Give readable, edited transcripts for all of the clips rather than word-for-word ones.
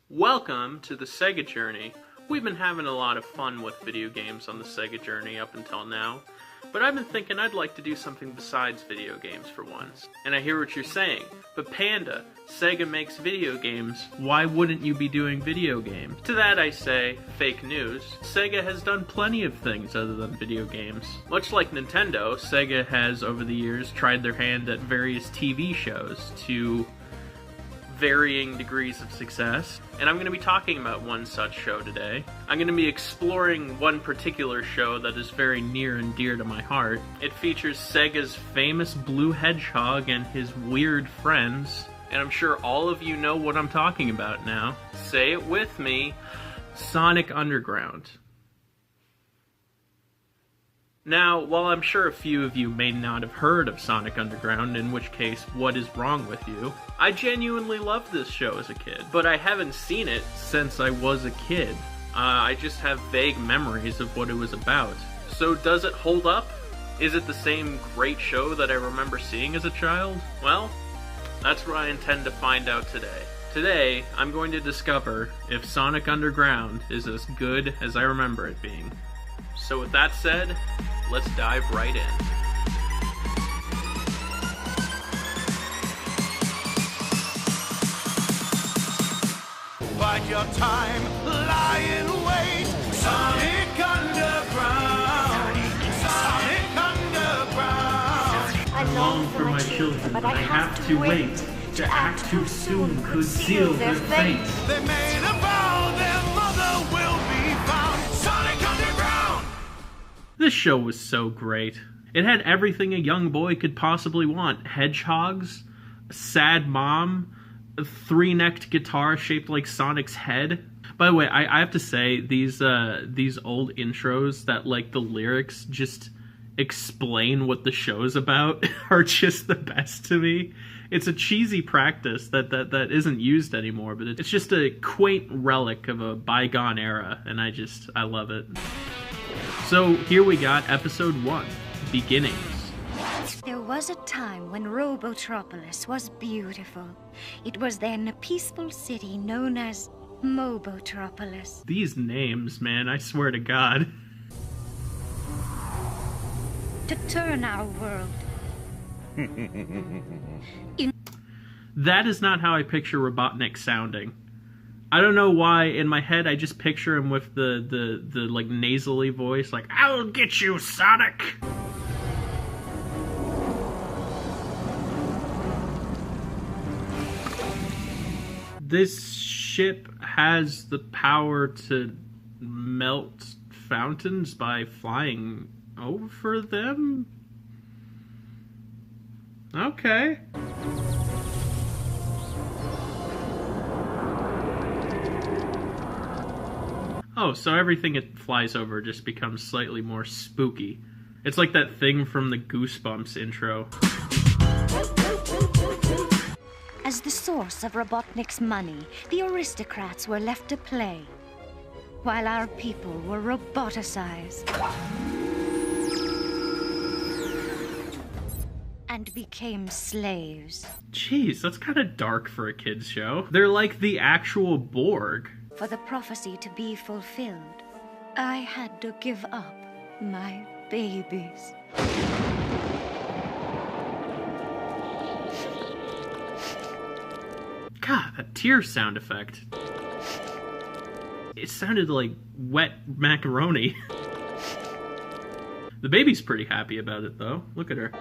Welcome to the Sega Journey. We've been having a lot of fun with video games on the Sega Journey up until now, but I've been thinking I'd like to do something besides video games for once. And I hear what you're saying, but Panda, Sega makes video games, why wouldn't you be doing video games? To that I say, fake news. Sega has done plenty of things other than video games. Much like Nintendo, Sega has over the years tried their hand at various TV shows to varying degrees of success, and I'm going to be talking about one such show today. I'm going to be exploring one particular show that is very near and dear to my heart. It features Sega's famous blue hedgehog and his weird friends, and I'm sure all of you know what I'm talking about now. Say it with me, Sonic Underground. Now, while I'm sure a few of you may not have heard of Sonic Underground, in which case, what is wrong with you? I genuinely loved this show as a kid, but I haven't seen it since I was a kid. I just have vague memories of what it was about. So does it hold up? Is it the same great show that I remember seeing as a child? Well, that's what I intend to find out today. Today, I'm going to discover if Sonic Underground is as good as I remember it being. So with that said, let's dive right in. Bide your time, lie in wait. Sonic Underground. Sonic Underground. I long for my children, but I have to wait. To act too soon could seal their fate. They made a vow their mother will be found. Sonic Underground. This show was so great. It had everything a young boy could possibly want. Hedgehogs, a sad mom, a three-necked guitar shaped like Sonic's head. By the way, I have to say, these old intros that, like, the lyrics just explain what the show's about are just the best to me. It's a cheesy practice that isn't used anymore, but it's just a quaint relic of a bygone era, and I love it. So here we got episode 1, Beginnings. There was a time when Robotropolis was beautiful. It was then a peaceful city known as Mobotropolis. These names, man, I swear to God. To turn our world. That is not how I picture Robotnik sounding. I don't know why, in my head, I just picture him with the like, nasally voice, like, I'll get you, Sonic! This ship has the power to melt fountains by flying over them? Okay. Oh, so everything it flies over just becomes slightly more spooky. It's like that thing from the Goosebumps intro. As the source of Robotnik's money, the aristocrats were left to play, while our people were roboticized and became slaves. Jeez, that's kind of dark for a kid's show. They're like the actual Borg. For the prophecy to be fulfilled, I had to give up my babies. God, that tear sound effect. It sounded like wet macaroni. The baby's pretty happy about it, though. Look at her.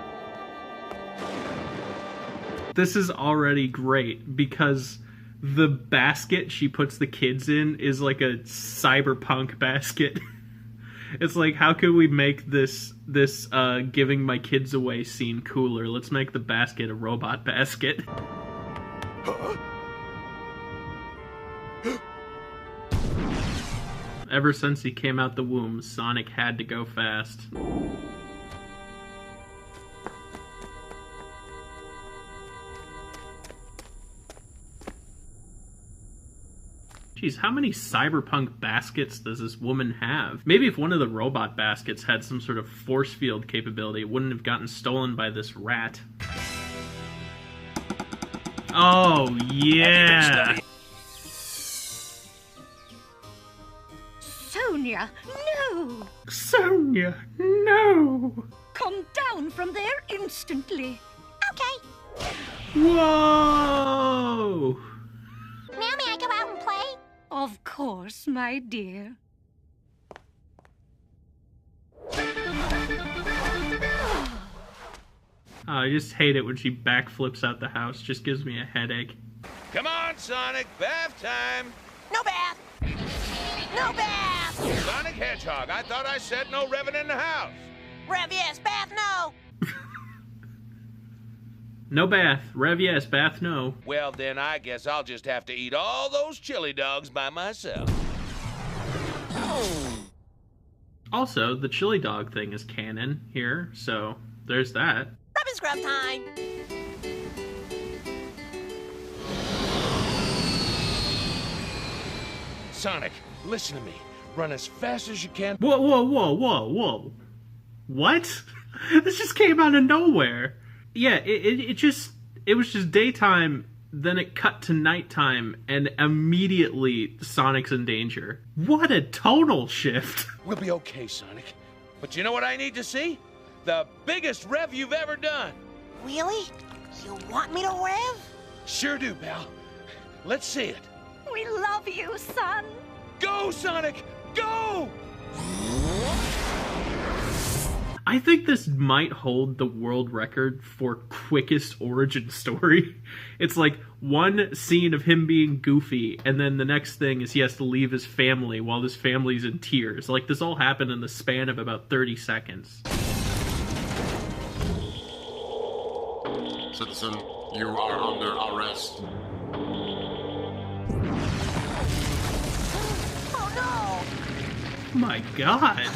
This is already great, because the basket she puts the kids in is like a cyberpunk basket. It's like, how could we make this giving my kids away scene cooler? Let's make the basket a robot basket. Ever since he came out the womb, Sonic had to go fast. Jeez, how many cyberpunk baskets does this woman have? Maybe if one of the robot baskets had some sort of force field capability, it wouldn't have gotten stolen by this rat. Oh, yeah! Sonia, no! Sonia, no! Come down from there instantly. Okay. Whoa! Now may I go out and play? Of course, my dear. Oh, I just hate it when she backflips out the house. Just gives me a headache. Come on, Sonic, bath time. No bath! No bath! Sonic Hedgehog, I thought I said no revving in the house. Rev, yes, bath, no! No bath. Rev, yes. Bath, no. Well, then I guess I'll just have to eat all those chili dogs by myself. Also, the chili dog thing is canon here, so there's that. Rub and scrub time! Sonic, listen to me. Run as fast as you can. Whoa, whoa, whoa, whoa, whoa. What? This just came out of nowhere. Yeah, it was just daytime, then it cut to nighttime, and immediately Sonic's in danger. What a tonal shift. We'll be okay, Sonic. But you know what I need to see? The biggest rev you've ever done. Really? You want me to rev? Sure do, pal. Let's see it. We love you, son. Go, Sonic! Go! I think this might hold the world record for quickest origin story. It's like one scene of him being goofy, and then the next thing is he has to leave his family while his family's in tears. Like, this all happened in the span of about 30 seconds. Citizen, you are under arrest. Oh no! My God.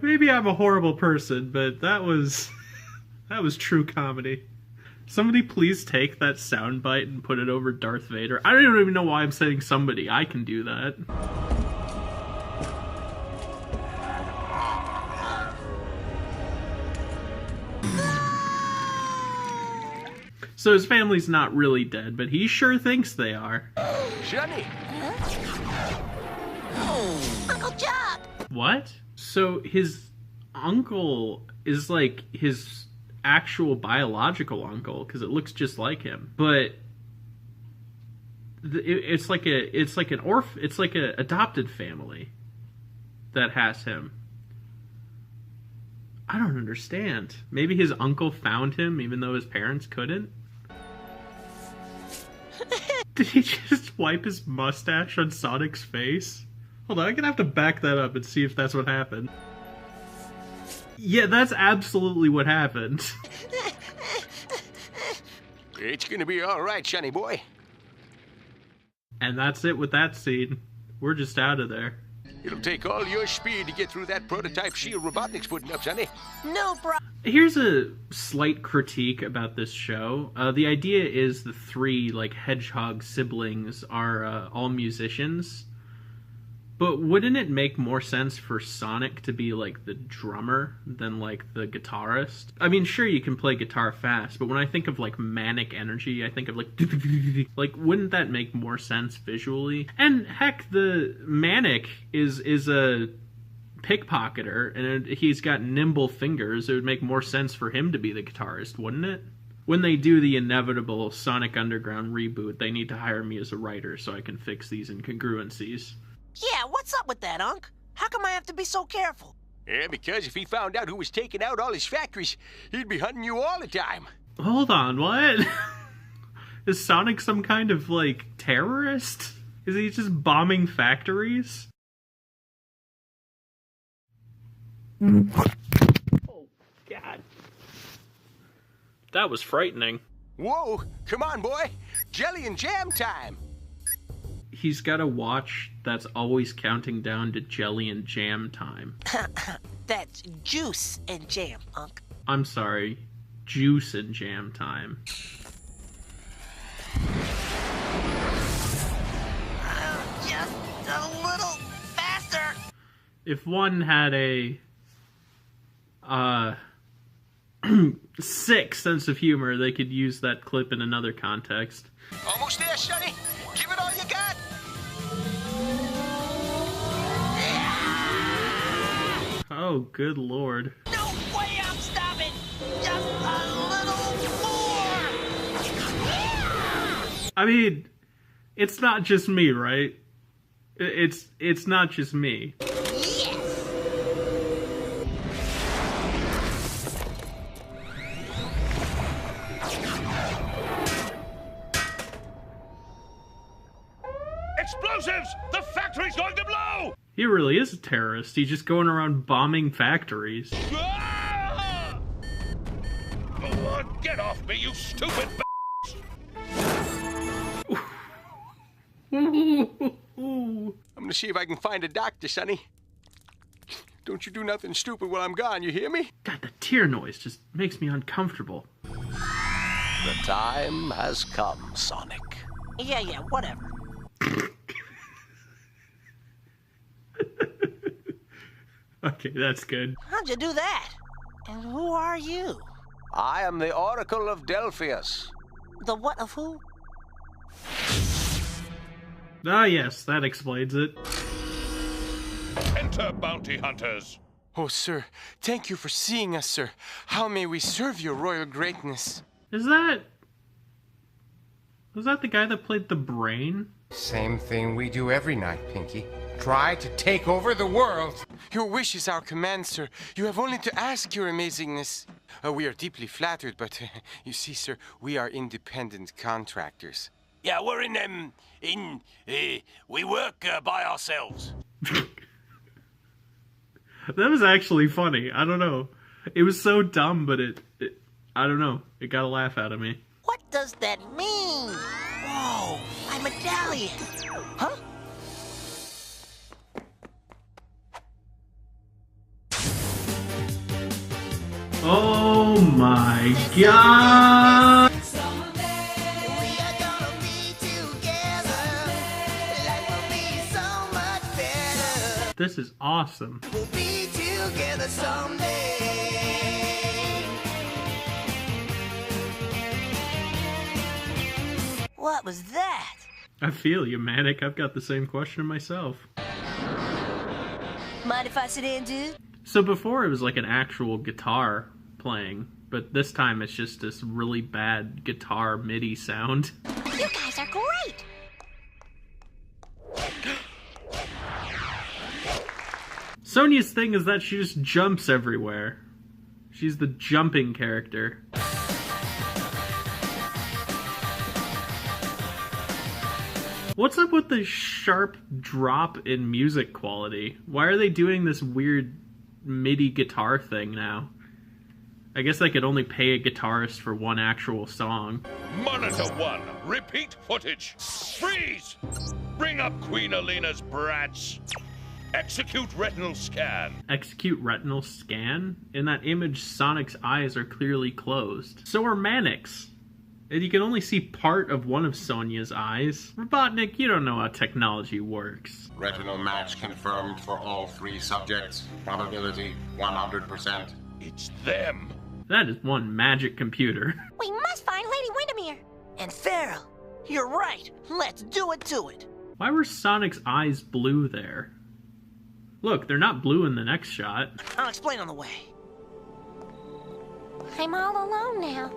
Maybe I'm a horrible person, but that was true comedy. Somebody please take that soundbite and put it over Darth Vader. I don't even know why I'm saying somebody. I can do that. So his family's not really dead, but he sure thinks they are. Johnny! Uncle Chuck! What? So his uncle is like his actual biological uncle, because it looks just like him, but it's like an adopted family that has him. I don't understand. Maybe his uncle found him even though his parents couldn't? Did he just wipe his mustache on Sonic's face? Hold on, I'm gonna have to back that up and see if that's what happened. Yeah, that's absolutely what happened. It's gonna be alright, Shiny boy. And that's it with that scene. We're just out of there. It'll take all your speed to get through that prototype shield Robotnik's putting up, Sonny. No problem. Here's a slight critique about this show. The idea is the three, like, hedgehog siblings are all musicians. But wouldn't it make more sense for Sonic to be, like, the drummer than, like, the guitarist? I mean, sure, you can play guitar fast, but when I think of, like, manic energy, I think of, like, like, wouldn't that make more sense visually? And, heck, the manic is a pickpocketer, and he's got nimble fingers. It would make more sense for him to be the guitarist, wouldn't it? When they do the inevitable Sonic Underground reboot, they need to hire me as a writer so I can fix these incongruencies. Yeah, what's up with that, Unc? How come I have to be so careful? Yeah, because if he found out who was taking out all his factories, he'd be hunting you all the time. Hold on, what? Is Sonic some kind of, like, terrorist? Is he just bombing factories? Oh, God. That was frightening. Whoa, come on, boy. Jelly and jam time. He's got a watch that's always counting down to jelly and jam time. That's juice and jam, Unc. I'm sorry, juice and jam time. Just a if one had a sick sense of humor, they could use that clip in another context. Almost there, Sonny. Give it all you got. Oh, good lord. No way I'm stopping! Just a little more! I mean, it's not just me, right? It's not just me. Yes! Explosives! The factory's going to blow! He really is a terrorist. He's just going around bombing factories. Ah! Oh, get off me, you stupid I'm gonna see if I can find a doctor, Sonny. Don't you do nothing stupid while I'm gone, you hear me? God, the tear noise just makes me uncomfortable. The time has come, Sonic. Yeah, whatever. Okay, that's good. How'd you do that? And who are you? I am the Oracle of Delphius. The what of who? Ah, yes, that explains it. Enter bounty hunters. Oh, sir, thank you for seeing us, sir. How may we serve your royal greatness? Was that the guy that played the brain? Same thing we do every night, Pinky. Try to take over the world. Your wish is our command, sir. You have only to ask, your amazingness. We are deeply flattered, but you see, sir, we are independent contractors. Yeah, we're we work by ourselves. That was actually funny. I don't know. It was so dumb, but I don't know. It got a laugh out of me. What does that mean? Whoa, my medallion! Huh? Oh my god! We are gonna be together. Life will be so much better. This is awesome. We'll be together someday. What was that? I feel you, Manic. I've got the same question myself. Mind if I sit in, dude? So before it was like an actual guitar playing, but this time it's just this really bad guitar MIDI sound. You guys are great! Sonia's thing is that she just jumps everywhere. She's the jumping character. What's up with the sharp drop in music quality? Why are they doing this weird MIDI guitar thing now? I guess they could only pay a guitarist for one actual song. Monitor 1, repeat footage. Freeze! Bring up Queen Alina's brats. Execute retinal scan. Execute retinal scan? In that image, Sonic's eyes are clearly closed. So are Manic's. And you can only see part of one of Sonia's eyes. Robotnik, you don't know how technology works. Retinal match confirmed for all 3 subjects. Probability 100%. It's them. That is one magic computer. We must find Lady Windermere. And Farrell, you're right. Let's do it to it. Why were Sonic's eyes blue there? Look, they're not blue in the next shot. I'll explain on the way. I'm all alone now.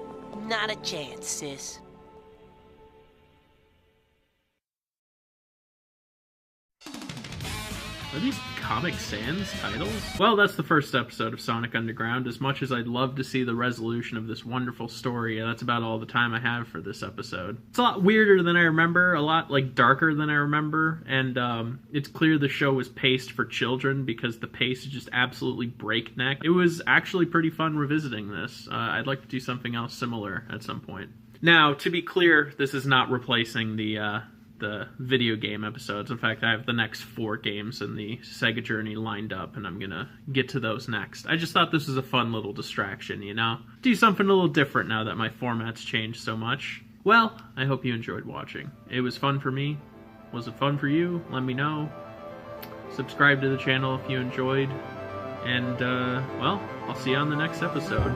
Not a chance, sis. Are these Comic Sans titles? Well, that's the first episode of Sonic Underground. As much as I'd love to see the resolution of this wonderful story, that's about all the time I have for this episode. It's a lot weirder than I remember, a lot darker than I remember, and it's clear the show was paced for children because the pace is just absolutely breakneck. It was actually pretty fun revisiting this. I'd like to do something else similar at some point. Now, to be clear, this is not replacing the video game episodes. In fact, I have the next 4 games in the Sega Journey lined up, and I'm gonna get to those next. I just thought this was a fun little distraction, you know? Do something a little different now that my format's changed so much. Well, I hope you enjoyed watching. It was fun for me. Was it fun for you? Let me know. Subscribe to the channel if you enjoyed. And, well, I'll see you on the next episode.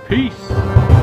Peace!